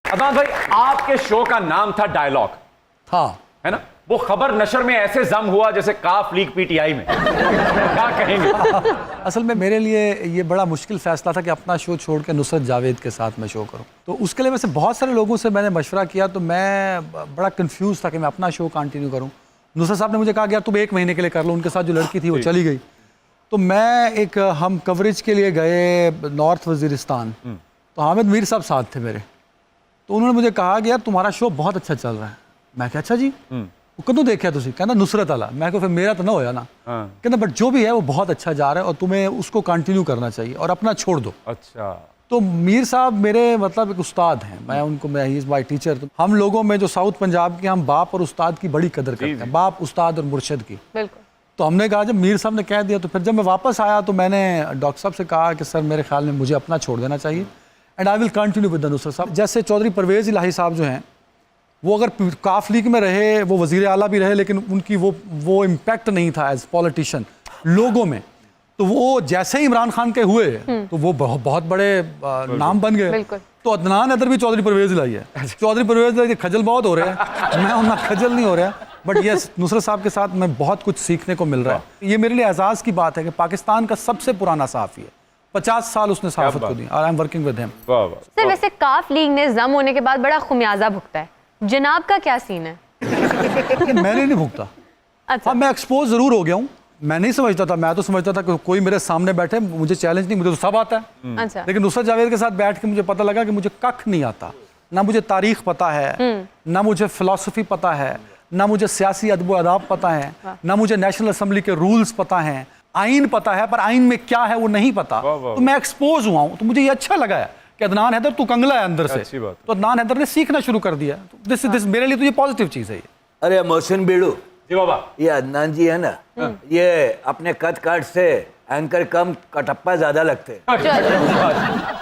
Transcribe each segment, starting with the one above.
अदनान भाई, आपके शो का नाम था डायलॉग, हाँ है ना? वो खबर नशर में ऐसे जम हुआ जैसे काफ लीग पीटीआई में। क्या कहेंगे? असल में मेरे लिए ये बड़ा मुश्किल फैसला था कि अपना शो छोड़ के नुसरत जावेद के साथ मैं शो करूं। तो उसके लिए वैसे बहुत सारे लोगों से मैंने मशवरा किया, तो मैं बड़ा कंफ्यूज था कि मैं अपना शो कंटिन्यू करूं। नुसरत साहब ने मुझे कहा कि यार तुम 1 महीने के लिए कर लो, उनके साथ जो लड़की थी वो चली गई। तो मैं हम कवरेज के लिए गए नॉर्थ वजीरिस्तान, तो हामिद मीर साहब साथ थे मेरे। तो उन्होंने मुझे कहा कि यार तुम्हारा शो बहुत अच्छा चल रहा है। मैं क्या अच्छा जी, वो कदों देखा तुसी? कहना नुसरत वाला। मैं फिर मेरा तो ना होया ना। कहना बट जो भी है वो बहुत अच्छा जा रहा है और तुम्हें उसको कंटिन्यू करना चाहिए और अपना छोड़ दो। अच्छा। तो मीर साहब मेरे मतलब एक उस्ताद हैं, मैं ही इज़ माई टीचर। तो हम लोगों में जो साउथ पंजाब के, हम बाप और उस्ताद की बड़ी कदर करते हैं, बाप उस्ताद और मुर्शद की। बिल्कुल। तो हमने कहा, जब मीर साहब ने कह दिया, तो फिर जब मैं वापस आया तो मैंने डॉक्टर साहब से कहा कि सर मेरे ख्याल में मुझे अपना छोड़ देना चाहिए and I will continue with the Nusrat साहब। जैसे चौधरी परवेज़ इलाही साहब जो हैं, वो अगर काफ लीग में रहे, वो वज़ीर आला भी रहे, लेकिन उनकी वो इम्पैक्ट नहीं था एज पॉलिटिशियन लोगों में। तो वो जैसे ही इमरान खान के हुए तो वो बहुत बड़े नाम बन गए। तो अदनान हैदर भी चौधरी परवेज़ इलाही है। चौधरी परवेज़ इलाही खजल बहुत हो रहे हैं, मैं उतना खजल नहीं हो रहा, बट यस नुसरत साहब के साथ मैं बहुत कुछ सीखने को मिल रहा है। ये मेरे लिए एजाज़ की बात है कि पाकिस्तान का सबसे पुराना सहाफ़ी है, 50 साल उसने सहाफ़त को दी और I am working with him. Sir वैसे काफ लीग ने जम होने के बाद बड़ा खुमियाजा भुगता है, जनाब का क्या सीन है? मैंने नहीं भुगता। अच्छा। मैं एक्सपोज जरूर हो गया हूँ। मैं नहीं समझता था, मैं तो समझता था कि कोई मेरे सामने बैठे, मुझे चैलेंज नहीं, मुझे तो सब आता है। अच्छा। लेकिन नुसरत जावेद के साथ बैठ के मुझे पता लगा कि मुझे कख नहीं आता। ना मुझे तारीख पता है, ना मुझे फिलॉसफी पता है, ना मुझे सियासी अदब अदाब पता है, ना मुझे नेशनल असम्बली के रूल्स पता है, आइन पता है, पर आइन में क्या है वो नहीं पता। तो मैं एक्सपोज हुआ हूँ, तो मुझे ये अच्छा लगा है कि अदनान हैदर तू कंगला है अंदर से। तो अदनान हैदर ने सीखना शुरू कर दिया। दिस मेरे लिए तो ये पॉजिटिव चीज़ है ये। अरे मोहसिन बेड़ू जी बाबा, ये अदनान जी है ना, ये अपने कद काट से एंकर कम कटप्पा ज्यादा लगते हैं।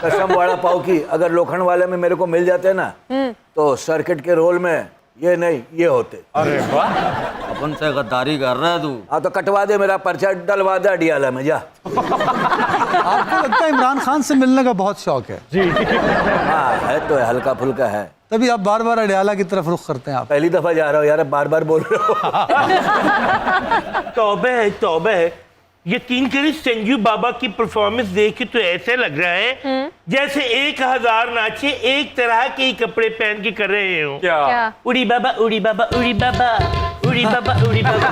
कसम वड़ा पाव की अगर लोखंड वाले में मेरे को मिल जाते ना तो सर्किट के रोल में ये नहीं ये होते। अरे वाह, अपन से गद्दारी कर रहा है तू। हाँ तो कटवा दे, मेरा पर्चा डलवा दे अडियाला में जा। आपको लगता है इमरान खान से मिलने का बहुत शौक है? जी। हाँ है तो हल्का फुल्का है, तभी आप बार बार अडियाला की तरफ रुख करते हैं। आप पहली दफा जा रहा हो यार, बार बार बोल रहे हो। तौबे है तौबे है, यकीन करिए संजू बाबा की परफॉर्मेंस देख के तो ऐसे लग रहा है जैसे 1000 नाचे एक तरह के ही कपड़े पहन के कर रहे हो। क्या? उड़ी बाबा उड़ी बाबा उड़ी बाबा उड़ी बाबा उड़ी बाबा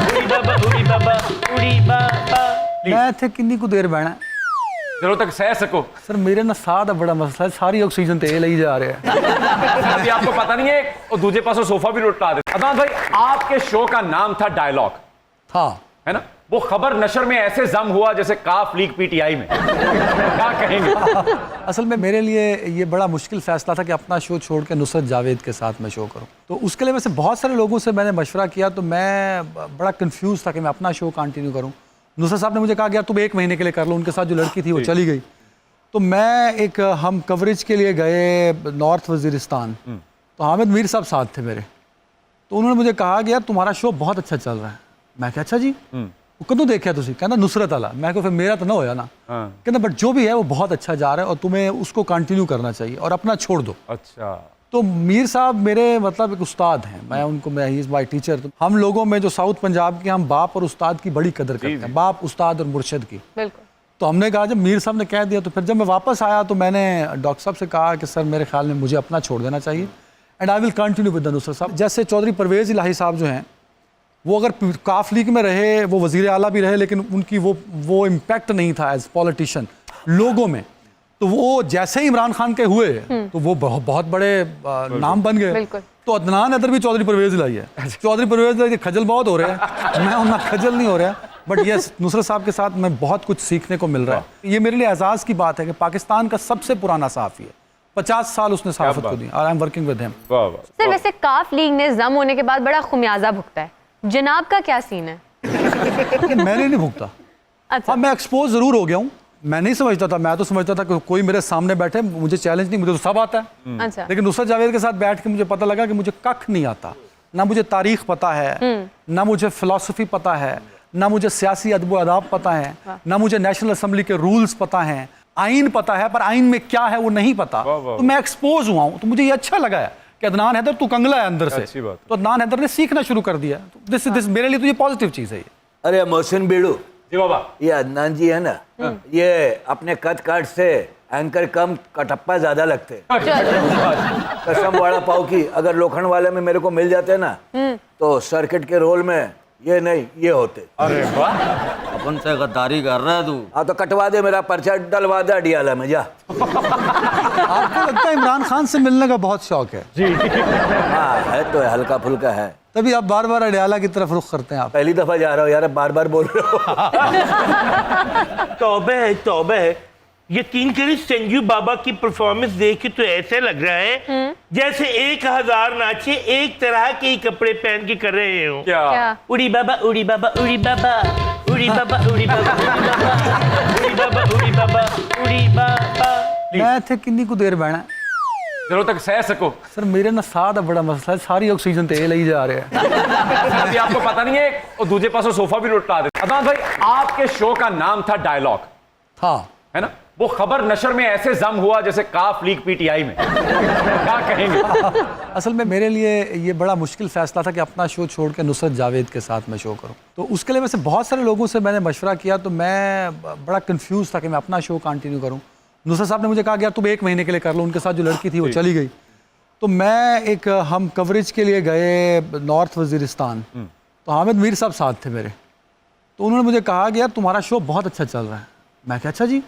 उड़ी बाबा उड़ी बाबा उड़ी बाबा। मैं इतने किन्नी को देर बहना जरूर तक सह सको। सर मेरे ना साह का बड़ा मसला है, सारी ऑक्सीजन तो ये ले जा रहे हैं। अभी आपको पता नहीं है, और दूसरे पासों सोफा भी लुटा दे। अदनान भाई, आपके शो का नाम था डायलॉग, हाँ है ना? वो खबर नशर में ऐसे जम हुआ जैसे काफ लीग पीटीआई में। क्या कहेंगे? असल में मेरे लिए ये बड़ा मुश्किल फैसला था कि अपना शो छोड़ के नुसरत जावेद के साथ मैं शो करूं। तो उसके लिए वैसे बहुत सारे लोगों से मैंने मशवरा किया, तो मैं बड़ा कंफ्यूज था कि मैं अपना शो कंटिन्यू करूं। नुसरत साहब ने मुझे कहा कि यार तुम 1 महीने के लिए कर लो, उनके साथ जो लड़की थी वो चली गई। तो मैं हम कवरेज के लिए गए नॉर्थ वजीरिस्तान, तो हामिद मीर साहब साथ थे मेरे। तो उन्होंने मुझे कहा कि यार तुम्हारा शो बहुत अच्छा चल रहा है। मैं क्या अच्छा जी, वो कदों देखा तुसी? कहना नुसरत वाला। मैं फिर मेरा तो ना होया ना। कहना बट जो भी है वो बहुत अच्छा जा रहा है और तुम्हें उसको कंटिन्यू करना चाहिए और अपना छोड़ दो। अच्छा। तो मीर साहब मेरे मतलब एक उस्ताद हैं, मैं ही इज़ माई टीचर। तो हम लोगों में जो साउथ पंजाब के, हम बाप और उस्ताद की बड़ी कदर करते हैं, बाप उस्ताद और मुर्शद की। बिल्कुल। तो हमने कहा, जब मीर साहब ने कह दिया, तो फिर जब मैं वापस आया तो मैंने डॉक्टर साहब से कहा कि सर मेरे ख्याल में मुझे अपना छोड़ देना चाहिए and I will continue with the Nusrat साहब। जैसे चौधरी परवेज़ इलाही साहब जो हैं, वो अगर काफ लीग में रहे, वो वज़ीर आला भी रहे, लेकिन उनकी वो इम्पैक्ट नहीं था एज पॉलिटिशियन लोगों में। तो वो जैसे ही इमरान खान के हुए तो वो बहुत बड़े नाम बन गए। तो अदनान हैदर भी चौधरी परवेज़ इलाही है। चौधरी परवेज़ इलाही खजल बहुत हो रहे हैं, मैं उतना खजल नहीं हो रहा, बट यस नुसरत साहब के साथ मैं बहुत कुछ सीखने को मिल रहा है। ये मेरे लिए एजाज़ की बात है कि पाकिस्तान का सबसे पुराना सहाफ़ी है, 50 साल उसने सहाफ़त को दी और I am working with him. Sir वैसे काफ लीग ने जम होने के बाद बड़ा खुमियाजा भुगता है, जनाब का क्या सीन है? मैंने नहीं भुगता। अच्छा। मैं एक्सपोज जरूर हो गया हूँ। मैं नहीं समझता था, मैं तो समझता था कि कोई मेरे सामने बैठे, मुझे चैलेंज नहीं, मुझे तो सब आता है। अच्छा। लेकिन नुसरत जावेद के साथ बैठ के मुझे पता लगा कि मुझे कख नहीं आता। ना मुझे तारीख पता है, ना मुझे फिलॉसफी पता है, ना मुझे सियासी अदब अदाब पता है, ना मुझे नेशनल असम्बली के रूल्स पता हैं, आइन पता है पर आइन में क्या है वो नहीं पता, तो मैं एक्सपोज हुआ हूँ, तो मुझे ये अच्छा लगा है कि अदनान हैदर तू कंगला है अंदर से। अच्छी बात। तो अदनान हैदर ने सीखना शुरू कर दिया, दिस मेरे लिए तो ये पॉजिटिव चीज़ है ये। अरे मोहसिन बीड़ू, जी बाबा। ये अदनान जी है ना, ये अपने कद काट से एंकर कम कटप्पा ज्यादा लगते हैं। कसम वाला पाव की अगर लोखंड वाले में मेरे को मिल जाते ना तो सर्किट के रोल में ये नहीं ये होते। अरे वाह। अपन से गद्दारी कर रहा है तू। हाँ तो कटवा दे, मेरा पर्चा डलवा दे अडियाला में जा। आपको लगता है इमरान खान से मिलने का बहुत शौक है? हाँ है तो हल्का फुल्का है, तभी आप बार बार अडियाला की तरफ रुख करते हैं आप। पहली दफा जा रहा हूँ यार, बार बार बोल रहे हो। तौबे है तौबे है, यकीन करिए संजू बाबा की परफॉर्मेंस देख के तो ऐसे लग रहा है जैसे 1000 नाचे एक तरह के ही कपड़े पहन के कर रहे हो। क्या? उड़ी बाबा उड़ी बाबा उड़ी बाबा उड़ी बाबा उड़ी बाबा उड़ी बाबा उड़ी बाबा उड़ी बाबा। मैं थे किन्नी को देर बहना जरूर तक सह सको। सर मेरे ना साथ बड़ा मसला है, सारी ऑक्सीजन तो ये ले जा रहे हैं। अभी आपको पता नहीं है और दूसरे पास सोफा भी लुटा दे। अदनान भाई, आपके शो का नाम था डायलॉग, हाँ है ना? वो खबर नशर में ऐसे जम हुआ जैसे काफ लीग पीटीआई में। क्या कहेंगे? असल में मेरे लिए ये बड़ा मुश्किल फैसला था कि अपना शो छोड़ के नुसरत जावेद के साथ मैं शो करूं। तो उसके लिए वैसे बहुत सारे लोगों से मैंने मशवरा किया, तो मैं बड़ा कंफ्यूज था कि मैं अपना शो कंटिन्यू करूं। नुसरत साहब ने मुझे कहा कि यार तुम 1 महीने के लिए कर लो, उनके साथ जो लड़की थी वो चली गई। तो मैं हम कवरेज के लिए गए नॉर्थ वजीरिस्तान, तो हामिद मीर साहब साथ थे मेरे। तो उन्होंने मुझे कहा कि यार तुम्हारा शो बहुत अच्छा चल रहा है। मैं क्या अच्छा जी,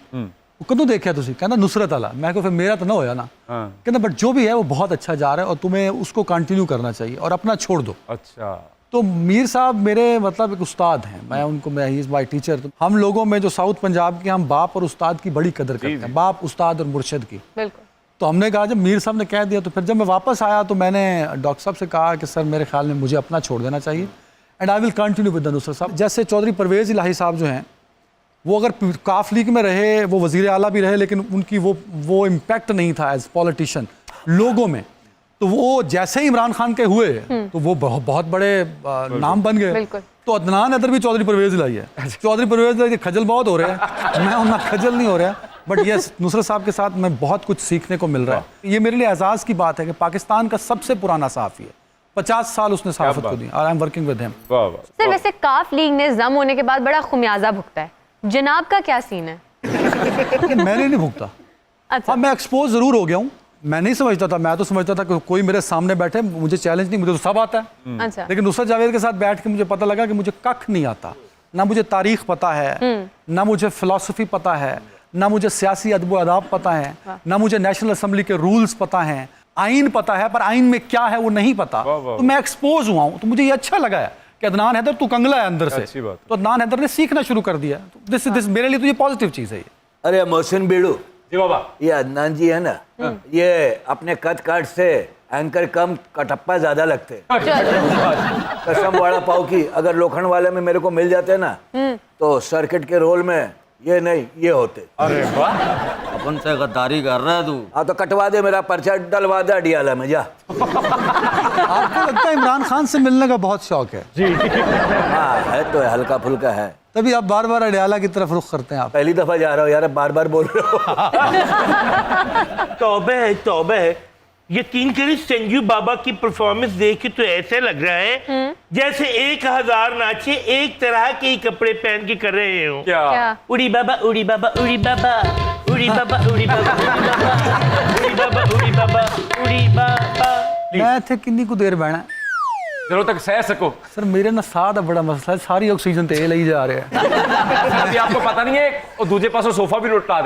वो कदों देखा तुसी? कहना नुसरत वाला। मैं फिर मेरा तो ना होया ना। कहना बट जो भी है वो बहुत अच्छा जा रहा है और तुम्हें उसको कंटिन्यू करना चाहिए और अपना छोड़ दो। अच्छा। तो मीर साहब मेरे मतलब एक उस्ताद हैं, मैं उनको मैं ही इज़ माय टीचर। तो हम लोगों में जो साउथ पंजाब के, हम बाप और उस्ताद की बड़ी कदर करते हैं, बाप उस्ताद और मुर्शद की। बिल्कुल। तो हमने कहा जब मीर साहब ने कह दिया, तो फिर जब मैं वापस आया तो मैंने डॉक्टर साहब से कहा कि सर मेरे ख्याल में मुझे अपना छोड़ देना चाहिए and I will continue with the Nusrat साहब। जैसे चौधरी परवेज़ इलाही साहब जो हैं, वो अगर काफ लीग में रहे, वो वज़ीर आला भी रहे, लेकिन उनकी वो इम्पैक्ट नहीं था एज पॉलिटिशियन लोगों में। तो वो जैसे ही इमरान खान के हुए तो वो बहुत बड़े नाम बन गए। बिल्कुल। तो अदनान हैदर भी चौधरी परवेज़ इलाही है। चौधरी परवेज़ इलाही खजल बहुत हो रहे हैं, मैं उतना खजल नहीं हो रहा, बट यस नुसरत साहब के साथ मैं बहुत कुछ सीखने को मिल रहा है। ये मेरे लिए एजाज़ की बात है कि पाकिस्तान का सबसे पुराना सहाफ़ी है, 50 साल उसने सहाफ़त को दी और I am working with him. वाह वाह। सर वैसे काफ लीग ने जम होने के बाद बड़ा खुमियाजा भुगता है, जनाब का क्या सीन है? मैंने नहीं भुगता। अच्छा। हाँ मैं एक्सपोज ज़रूर हो गया हूँ। मैं नहीं समझता था, मैं तो समझता था कि कोई मेरे सामने बैठे, मुझे चैलेंज नहीं, मुझे तो सब आता है। अच्छा। लेकिन नुसरत जावेद के साथ बैठ के मुझे पता लगा कि मुझे कख नहीं आता, ना मुझे तारीख पता है, ना मुझे फ़िलासफ़ी पता है, ना मुझे सियासी अदब व अदाब पता है, ना मुझे नेशनल असम्बली के रूल्स पता हैं, आइन पता है पर आइन में क्या है वो नहीं पता। तो मैं एक्सपोज हुआ हूँ, तो मुझे ये अच्छा लगा है कि अदनान हैदर तू कंगला है अंदर से। अच्छी बात। तो अदनान हैदर ने सीखना शुरू कर दिया, दिस मेरे लिए तो ये पॉजिटिव चीज़ है ये। अरे मोहसिन बीड़ू, जी बाबा। ये अदनान जी है ना, ये अपने कद काट से एंकर कम कटप्पा ज्यादा लगते हैं। कसम वाला पाव की अगर लोखंड वाले में मेरे को मिल जाते ना तो सर्किट के रोल में ये नहीं ये होते। अरे वाह। अपन से गद्दारी कर रहा है तू। हाँ तो कटवा दे, मेरा पर्चा डलवा दे अडियाला में जा। आपको लगता है इमरान खान से मिलने का बहुत शौक है? हाँ है तो हल्का फुल्का है, तभी आप बार बार अडियाला की तरफ रुख करते हैं आप। पहली दफा जा रहा हूँ यार, बार बार बोल रहे हो। तौबे है तौबे है, यकीन करिए संजू बाबा की परफॉर्मेंस देख के तो ऐसे लग रहा है जैसे 1000 नाचे एक तरह के ही कपड़े पहन के कर रहे हो। क्या? उड़ी बाबा उड़ी बाबा उड़ी बाबा उड़ी बाबा उड़ी बाबा उड़ी बाबा उड़ी बाबा उड़ी बाबा। मैं थे किन्नी को देर बहना जरूर तक सह सको। सर मेरे ना साथ बड़ा मसला है, सारी ऑक्सीजन तो ये ले जा रहे हैं। अभी आपको पता नहीं है और दूसरे पास सोफा भी लुटा दे।